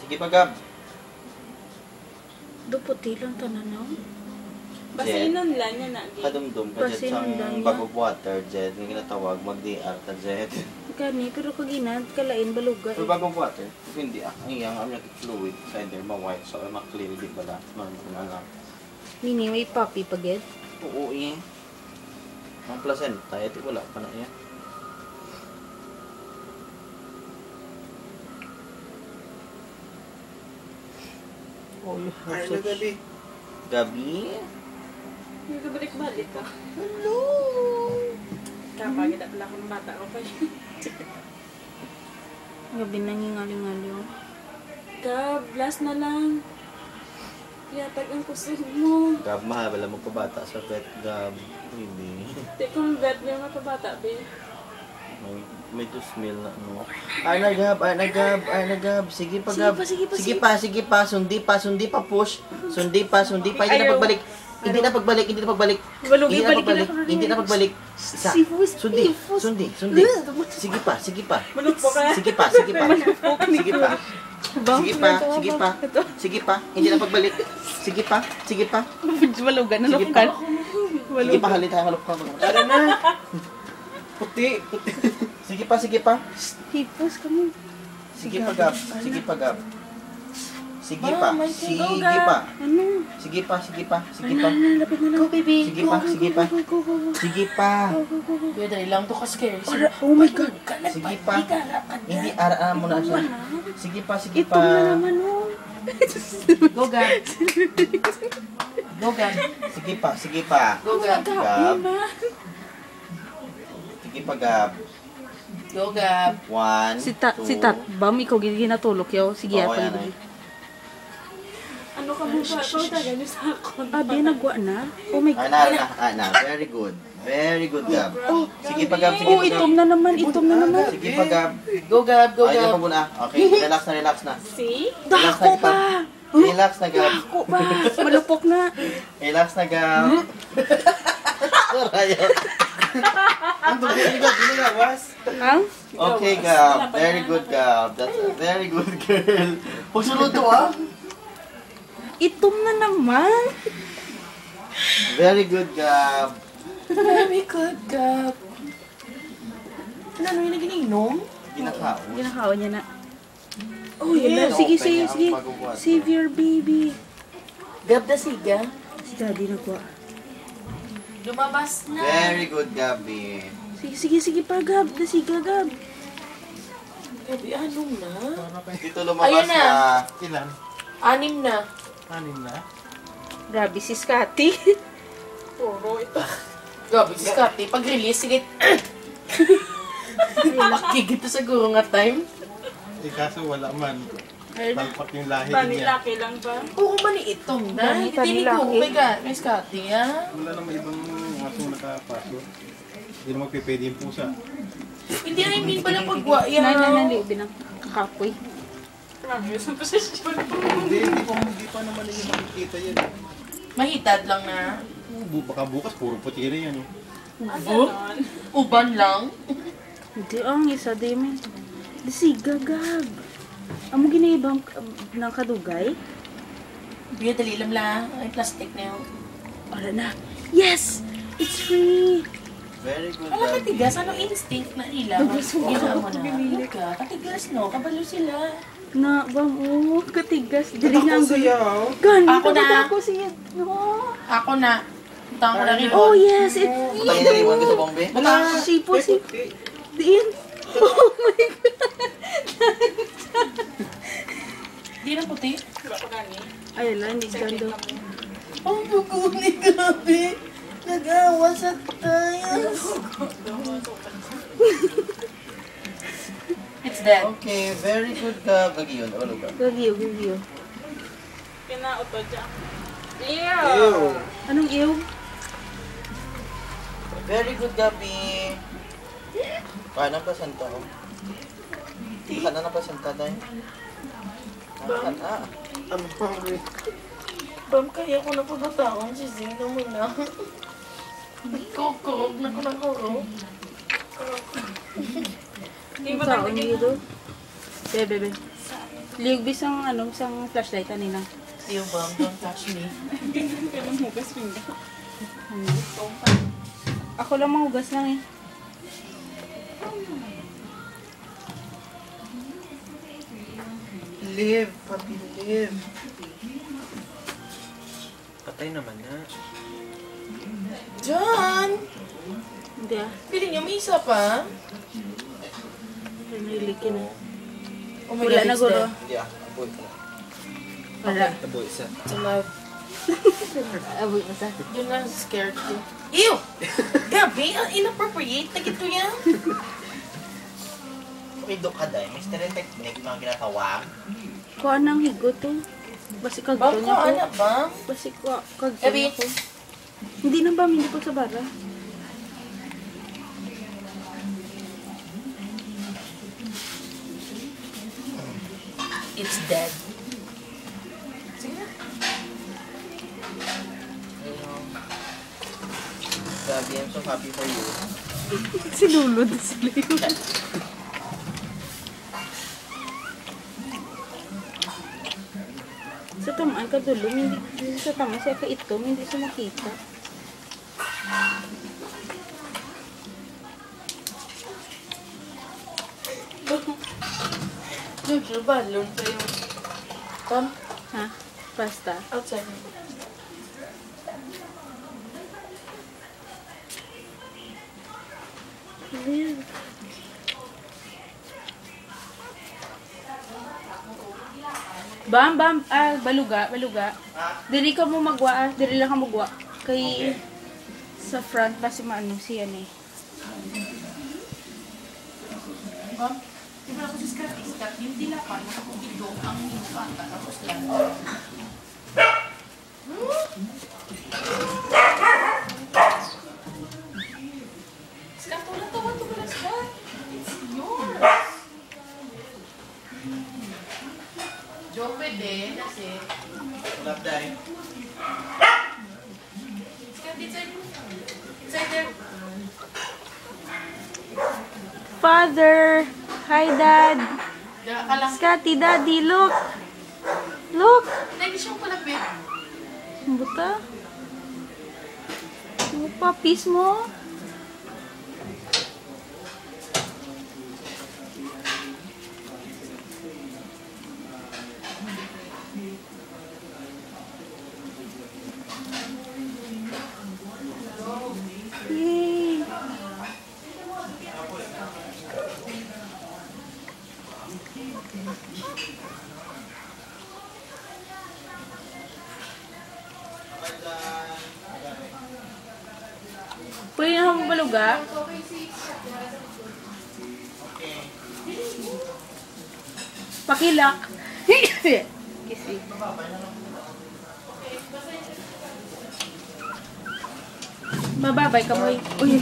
Sige pa, Gab. Duputi lang tananaw. Basinon lang yan na. Kadumdum ka dyan Basinon lang sa bag of water, Jed. May ginatawag, mag-DR ka, Jed. Kani, pero kaginad, kalain baluga Sa bag of water, hindi ang iyang amniotic fluid, sa ender, ma-white, so ma-clear, di ba na? Lang. Nini, may papi pagid. Oo, eh. Ang placenta, ito wala pa na yan. Oh, you Ay, na gabi. Gabi? Nagabalik-balik ka. Hello! Kapag kita pala akong bata ko pa yun. Gabi nangingali-ngali oh. Gab, last na lang. Yatag ang kusog mo. Gab, mahal, wala magpabata sa vet, Gab. Hindi. Di kong vet niya mapabata, be. May smell na, no? Ay na, Gab. Sige pa, Gab. Sige pa. Sundi pa, push. Sundi pa. Hindi na pagbalik. Hindi na pagbalik. Sundi. Sige pa. Malupok ka. Sige pa. Hindi na pagbalik. Sige pa. Baluga na Sige pa. Sige pa, halita tayo malupok. Tara na. Puti. Sige pa. Hipos kami. Sige pa, Gab. Ano? Sige pa. Ano? Sige pa. Lapit na lang. Go, baby. Sige pa. Kuya, dali lang to ka-scary. Oh my God. Sige pa. Hindi, araan mo na siya. Sige pa. Ito na naman oh. Go, Gab. Sige pa. Go, Gab. Gab. Sige pa, Gab. Go, Gab. 1, Si Tat, bam, ikaw ginatulok yaw. Sige, Oo, pag yan ay. Ano ka mukha ko? Taga niyo sa ako. Abi, nagwa na. Oh my God. Na. Very good, Gab. Sige pa, Gab. Oh, itom na naman. Sige pa, Gab. Go, Gab. Go, Ay, Gab. pa muna. Okay, relax na. See? Dako pa. Relax na, Gab. Dako pa. Malupok na. Relax na, Gab. Ang tubig ni Gab, binilawas. Ang? Okay, Gab. Very good, Gab. That's a very good girl. Pagsunod to, ah. Itom na naman. Very good, Gab. Very good, Gab. Ano yung nag-ininom? Ginakaon. Ginakawa niya na. Oh, Yun na. yeah. Sige. Open niya ang pagbubuhat. Save your baby. Gab da siga. Si Daddy nagwa. Lumabas na. Very good, Gabi. Sige pa, Gab. Dasiga, Gab. Gabi, anong na? Dito lumabas Ayan na. na. Ilan? 6 na. 6 na? Grabe si Scotty. Puro ito. Gabi, si Scotty. Pag-release, sige. Laki gito siguro nga time. Kaso wala man. Talpak yung lahi Bani niya. laki lang ba? Oo, maniitong na. Bani, Hindi laki. ko. Oh my God, may Scotty, ha? Wala namang ibang asong nakapaso. Hindi naman pipwede yung pusa. Hindi, I mean pala pagwa. Nanaliubin ng kakapoy. Marami sa posisyon. Hindi pa naman yung makikita yan. Mahitad lang na. Baka bukas, puro puti na yan. Ganon. Uban lang. Hindi, ang isa, Damon. Dasiga, Gab. Amo ginaibang ng kadugay? Biya, dali lang. Ay, plastic na yun. Wala na. Yes! It's free! Very good, Wala Gabi. katigas. Anong instinct na nila? Ginawa mo na. Ka. Katigas, no? Kabalo sila. Na, bam, oh, katigas. Dili nga ang gulo. Gani, Ako na. Ako siya. No. Ako na. Punta ko na rin. Oh, yes! It's Putangin na liwan ko sa bombe. Sipo. Diin. Oh my God. Di na puti. Wala pa gani. Ayun lang, hindi gando. Ang buko ni Gabi. Nag-awa sa tayo. It's dead. Okay, very good, Gab. Lagi yun, ulo, Gab. Gagiyo. Kinauto dyan. Ew. Anong ew? Very good, Gabi. Kaya na placenta, oh. Kaya na placenta, dahil. Ang pangri. Bam, kaya ko na pagkataon si Zino mo na. Kukurog na ko na kurog. Hindi ba Saan tayo niyo do? Bebe. Liog bisang isang flashlight kanina. Tiyo, Bam, don't touch me. Kailang hugas pinda. Ako lang mahugas lang eh. Live, papi, live. Patay naman na. John! Hindi ah. Piling niyo, may isa pa? Nahilikin na. Oh my Wala God, na it's guro. dead. Hindi ah, aboy ka. Wala. Aboy isa. It's alive. Aboy mo sa. Yun nga, scared ko. Ew! Gabi, ang inappropriate na gito yan. Okay, do ka dahil. May sterile technique mga ginatawag. Kuha nang higo to. Basi kagto Bam, niya ko, ko. anak ba? Basi kagto Gabi. niya ko. Hindi na ba, hindi po sa bara. It's dead. Sige na. Gabi, I'm so happy for you. Sinulod sila yun. Sa tamaan ka dulong, hindi sa tama siya ka ito, hindi siya makita. Jojo, balon pa yung... Tom, Ha? Pasta. outside. Bam, bam, baluga. Dili ka mo magwa, dili lang ka magwa. Kay sa front pa si maano siya ni. Bam, diba ako sa skat, yung dila pa, nakapubidong ang minuka, tapos lang. Skat, wala to, Skat. It's yours. Joke pwede, kasi. Love, dahil. Skat, it's there. Father, hi dad. Diba ka lang. Scotty, daddy, look. Look. Hindi siyang palapit. Ang buta. Ang papis mo. Yay. Pwede na akong baluga? Pakilak. Kisi. Mababay ka mo. Uy,